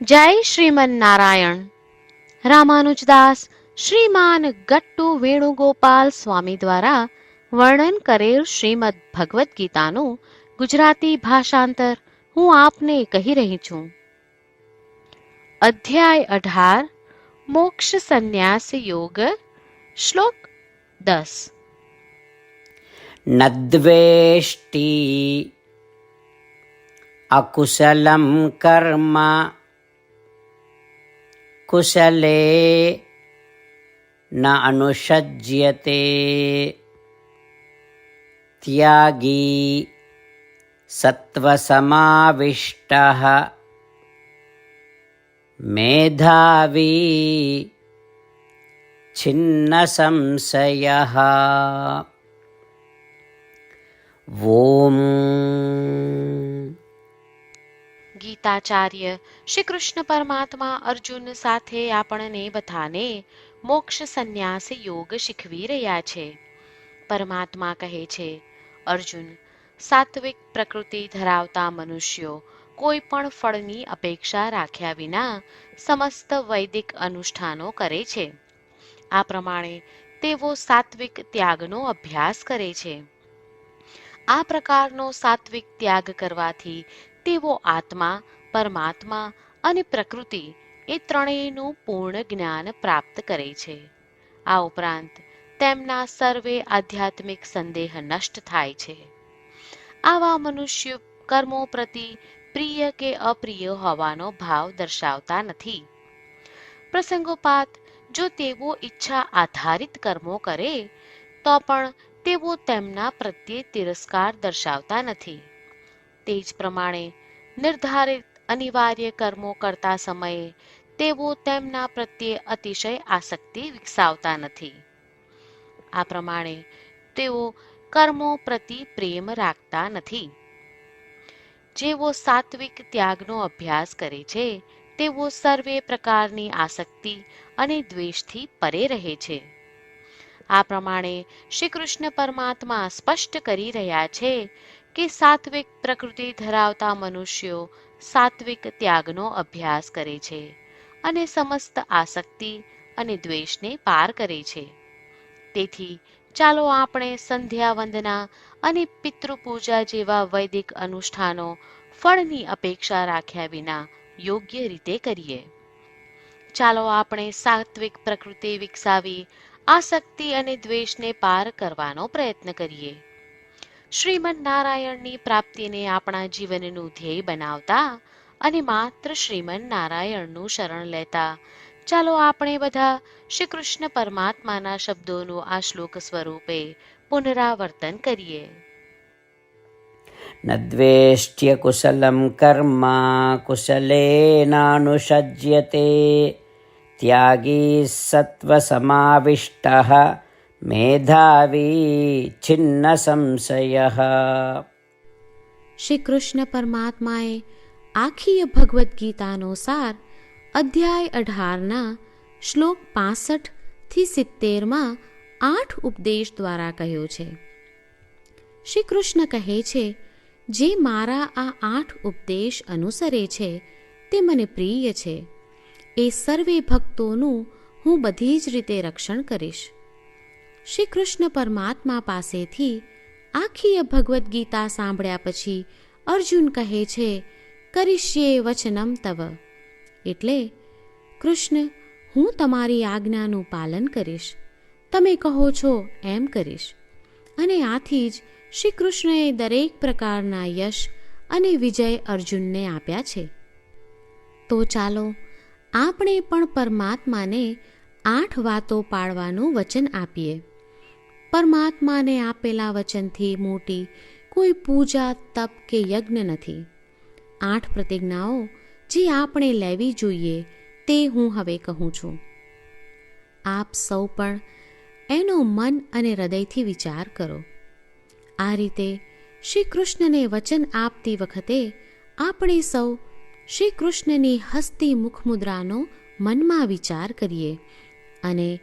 જય શ્રીમન નારાયણ. રામાનુજદાસ શ્રીમાન ગટ્ટુ વેણુગોપાલ સ્વામી દ્વારા વર્ણન કરેલ શ્રીમદ ભગવદ્ ગીતાનું ગુજરાતી ભાષાંતર હું આપને કહી રહી છું. અધ્યાય 18 મોક્ષ સંન્યાસ યોગ. શ્લોક 10. નદ્વેષ્ટિ અકુશલમ કર્મ કુશલે ન અનુષજ્યતે ત્યાગી સત્વસમાવિષ્ટઃ મેધાવી છિન્ન સંશયઃ. ઓમ. ગીતાચાર્ય શ્રી કૃષ્ણ પરમાત્મા અર્જુન સાથે આપણને બધાને મોક્ષ સંન્યાસ યોગ શીખવી રહ્યા છે. પરમાત્મા કહે છે, અર્જુન, સાત્વિક પ્રકૃતિ ધરાવતા મનુષ્યો કોઈ પણ ફળની અપેક્ષા રાખ્યા વિના સમસ્ત વૈદિક અનુષ્ઠાનો કરે છે. આ પ્રમાણે તેઓ સાત્વિક ત્યાગનો અભ્યાસ કરે છે. આ પ્રકારનો સાત્વિક ત્યાગ કરવાથી તેઓ આત્મા, પરમાત્મા અને પ્રકૃતિ એ ત્રણેયનું પૂર્ણ જ્ઞાન પ્રાપ્ત કરે છે. આ ઉપરાંત તેમના સર્વે આધ્યાત્મિક સંદેહ નષ્ટ થાય છે. આવા મનુષ્ય કર્મો પ્રતિ પ્રિય કે અપ્રિય હોવાનો ભાવ દર્શાવતા નથી. પ્રસંગોપાત જો તેઓ ઈચ્છા આધારિત કર્મો કરે તો પણ તેઓ તેમના પ્રત્યે તિરસ્કાર દર્શાવતા નથી. તે જ પ્રમાણે નિર્ધારિત અનિવાર્ય કર્મો કરતા સમયે તેઓ તેમના પ્રત્યે અતિશય આસક્તિ વિકસાવતા નથી. આ પ્રમાણે તેઓ કર્મો પ્રતિ પ્રેમ રાખતા નથી. જેઓ સાત્વિક ત્યાગનો અભ્યાસ કરે છે તેઓ સર્વે પ્રકારની આસક્તિ અને દ્વેષથી પરે રહે છે. આ પ્રમાણે શ્રી કૃષ્ણ પરમાત્મા સ્પષ્ટ કરી રહ્યા છે કે સાત્વિક પ્રકૃતિ ધરાવતા મનુષ્યો સાત્વિક ત્યાગનો અભ્યાસ કરે છે અને સમસ્ત આસક્તિ અને દ્વેષને પાર કરે છે. તેથી ચાલો આપણે સંધ્યા વંદના અને પિતૃપૂજા જેવા વૈદિક અનુષ્ઠાનો ફળની અપેક્ષા રાખ્યા વિના યોગ્ય રીતે કરીએ. ચાલો આપણે સાત્વિક પ્રકૃતિ વિકસાવી આસક્તિ અને દ્વેષને પાર કરવાનો પ્રયત્ન કરીએ. શ્રીમન નારાયણની પ્રાપ્તિને આપણા જીવનનું ધ્યેય બનાવતા અને માત્ર શ્રીમન નારાયણનું શરણ લેતા ચાલો આપણે બધા શ્રી કૃષ્ણ પરમાત્માના શબ્દોનું આ શ્લોક સ્વરૂપે પુનરાવર્તન કરીએ. નદ્વેષ્ટ્ય કુશલમ કર્મ કુશલેનાનુષજ્યતે ત્યાગી સત્વસમાવિષ્ટઃ મેધાવી છિન્ન સંશયઃ. શ્રી કૃષ્ણ પરમાત્માએ આખી ભગવદ્ ગીતાનો સાર અધ્યાય 18ના શ્લોક 65 થી 70માં 8 ઉપદેશ દ્વારા કહ્યો છે. શ્રી કૃષ્ણ કહે છે, જે મારા આ 8 ઉપદેશ અનુસરે છે તે મને પ્રિય છે. એ સર્વે ભક્તોનું હું બધી જ રીતે રક્ષણ કરીશ. શ્રી કૃષ્ણ પરમાત્મા પાસેથી આખી ભગવદ્ ગીતા સાંભળ્યા પછી અર્જુન કહે છે, કરિષ્યે વચનમ તવ, એટલે કૃષ્ણ, હું તમારી આજ્ઞાનું પાલન કરીશ, તમે કહો છો એમ કરીશ. અને આથી જ શ્રી કૃષ્ણએ દરેક પ્રકારના યશ અને વિજય અર્જુનને આપ્યા છે. તો ચાલો આપણે પણ પરમાત્માને 8 વાતો પાળવાનું વચન આપીએ. પરમાત્માને આપેલા વચનથી મોટી કોઈ પૂજા, તપ કે યજ્ઞ નથી. 8 પ્રતિજ્ઞાઓ જે આપણે લેવી જોઈએ તે હું હવે કહું છું. આપ સૌ પણ એનો મન અને હૃદયથી વિચાર કરો. આ રીતે શ્રી કૃષ્ણને વચન આપતી વખતે આપણે સૌ શ્રી કૃષ્ણની હસતી મુખમુદ્રાનો મનમાં વિચાર કરીએ અને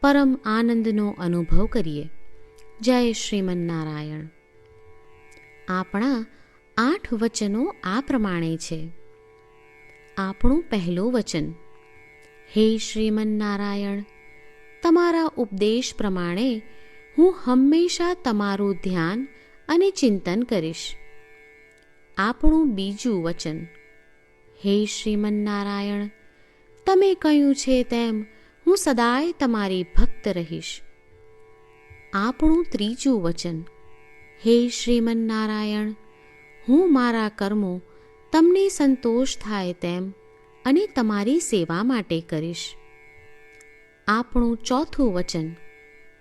પરમ આનંદનો અનુભવ કરીએ. જય શ્રીમન નારાયણ. આપણા 8 વચનો આ પ્રમાણે છે. આપણું પહેલું વચન. હે શ્રીમન્નારાયણ, તમારા ઉપદેશ પ્રમાણે હું હંમેશા તમારું ધ્યાન અને ચિંતન કરીશ. આપણું બીજું વચન. હે શ્રીમન્નારાયણ, તમે કહ્યું છે તેમ હું સદાય તમારી ભક્ત રહીશ. આપણું ત્રીજું વચન. હે શ્રીમન્નારાયણ, હું મારા કર્મો તમને સંતોષ થાય તેમ અને તમારી સેવા માટે કરીશ. આપણું ચોથું વચન.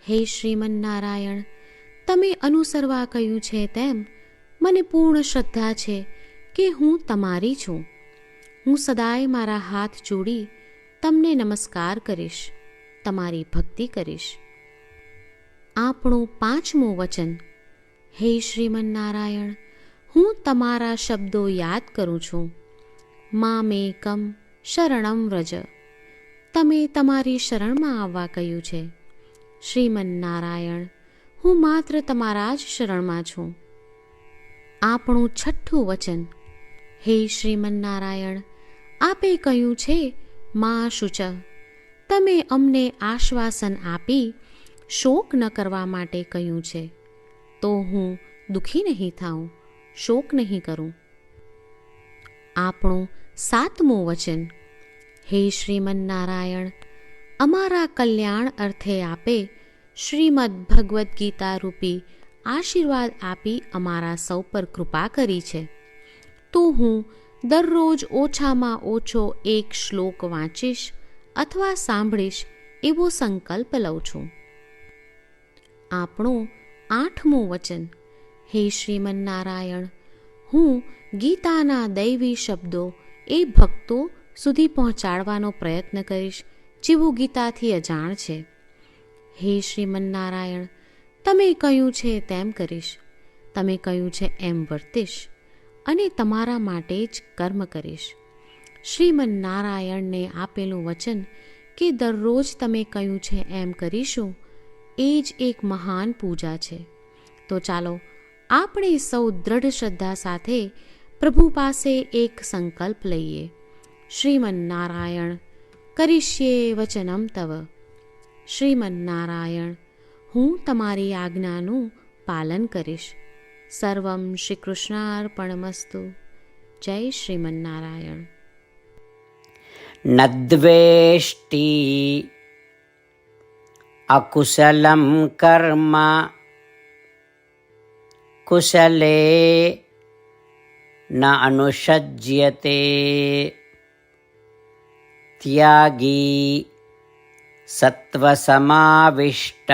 હે શ્રીમન્નારાયણ, તમે અનુસરવા કહ્યું છે તેમ મને પૂર્ણ શ્રદ્ધા છે કે હું તમારી છું. હું સદાય મારા હાથ જોડી તમને નમસ્કાર કરીશ, તમારી ભક્તિ કરીશ. આપણું પાંચમું વચન. હે શ્રીમન્નારાયણ, હું તમારા શબ્દો યાદ કરું છું. મામેકમ શરણમ વ્રજ, તમે તમારી શરણમાં આવવા કહ્યું છે. શ્રીમન્નારાયણ, હું માત્ર તમારા જ શરણમાં છું. આપણું છઠ્ઠું વચન. હે શ્રીમન્નારાયણ, આપે કહ્યું છે મા શુચ, તમે અમને આશ્વાસન આપી શોક ન કરવા માટે કહ્યું છે, તો હું દુઃખી નહીં થાઉં, શોક નહીં કરું. આપણું સાતમું વચન. હે શ્રીમન્નારાયણ, અમારા કલ્યાણ અર્થે આપે શ્રીમદ્ ભગવદ્ ગીતા રૂપી આશીર્વાદ આપી અમારા સૌ પર કૃપા કરી છે, તો હું દરરોજ ઓછામાં ઓછો એક શ્લોક વાંચીશ અથવા સાંભળીશ એવો સંકલ્પ લઉં છું. આપણું આઠમું વચન. હે શ્રીમન્નારાયણ, હું ગીતાના દૈવી શબ્દો એ ભક્તો સુધી પહોંચાડવાનો પ્રયત્ન કરીશ જેઓ ગીતાથી અજાણ છે. હે શ્રીમન્નારાયણ, તમે કહ્યું છે તેમ કરીશ, તમે કહ્યું છે એમ વર્તીશ અને તમારા માટે જ કર્મ કરીશ. શ્રીમન્નારાયણને આપેલું વચન કે દરરોજ તમે કહ્યું છે એમ કરીશું, એ જ એક મહાન પૂજા છે. તો ચાલો આપણે સૌ દ્રઢ શ્રદ્ધા સાથે પ્રભુ પાસે એક સંકલ્પ લઈએ. શ્રીમન્નારાયણ, કરીશ્યે વચનમ તવ. શ્રીમન્નારાયણ, હું તમારી આજ્ઞાનું પાલન કરીશ. સર્વમ શ્રી કૃષ્ણાર્પણમસ્તુ. જય શ્રીમન્નારાયણ. ન દ્વેષ્ટિ અકુશલમ કર્મ કુશલે ન અનુષજ્યતે ત્યાગી સત્વસમાવિષ્ટઃ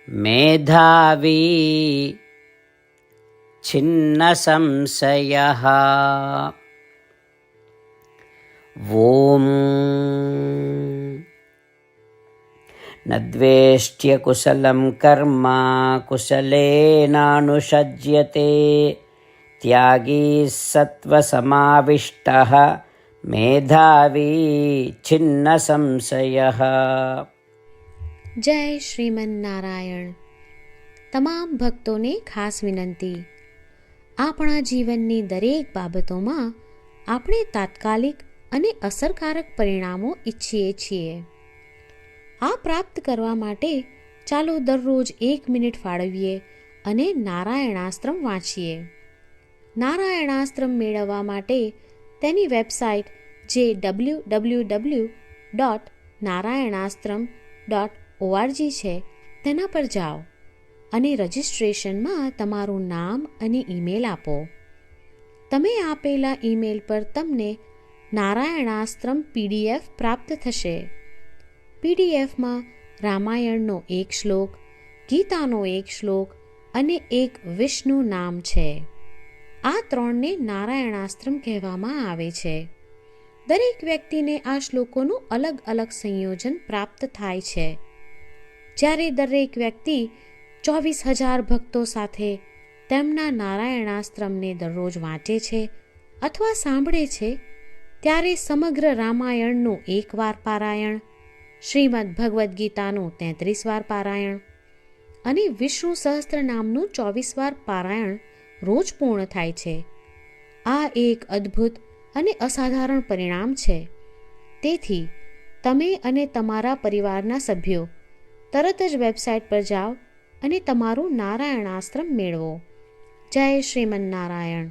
મેધાવી છિન્ન સંશયઃ. ઓમ ન દ્વેષ્ટ્ય કુશલમ કર્મ કુશલેનાનુષજ્યતે ત્યાગી સત્વસમાવિષ્ટઃ મેધાવી છિન્ન સંશયઃ. જય શ્રીમન્નારાયણ. તમામ ભક્તોને ખાસ વિનંતી. આપણા જીવનની દરેક બાબતોમાં આપણે તાત્કાલિક અને અસરકારક પરિણામો ઈચ્છીએ છીએ. આ પ્રાપ્ત કરવા માટે ચાલો દરરોજ 1 મિનિટ ફાળવીએ અને નારાયણાસ્ત્રમ વાંચીએ. નારાયણાસ્ત્રમ મેળવવા માટે તેની વેબસાઇટ જે www.narayanaastram.org છે તેના પર જાઓ અને રજિસ્ટ્રેશનમાં તમારું નામ અને ઈમેલ આપો. તમે આપેલા ઈમેલ પર તમને નારાયણાસ્ત્રમ PDF પ્રાપ્ત થશે. PDFમાં રામાયણનો 1 શ્લોક, ગીતાનો 1 શ્લોક અને એક વિષ્ણુ નામ છે. આ 3ને નારાયણાસ્ત્રમ કહેવામાં આવે છે. દરેક વ્યક્તિને આ શ્લોકોનું અલગ અલગ સંયોજન પ્રાપ્ત થાય છે. જ્યારે દરેક વ્યક્તિ 24,000 ભક્તો સાથે તેમના નારાયણાસ્ત્રમને દરરોજ વાંચે છે અથવા સાંભળે છે, ત્યારે સમગ્ર રામાયણનું 1 વાર પારાયણ, શ્રીમદ્ ભગવદ્ ગીતાનું 33 વાર પારાયણ અને વિષ્ણુ સહસ્ત્ર નામનું 24 વાર પારાયણ રોજ પૂર્ણ થાય છે. આ એક અદ્ભુત અને અસાધારણ પરિણામ છે. તેથી તમે અને તમારા પરિવારના સભ્યો તરત જ વેબસાઇટ પર જાઓ અને તમારું નારાયણાસ્ત્ર મેળવો. જય શ્રીમન્નારાયણ.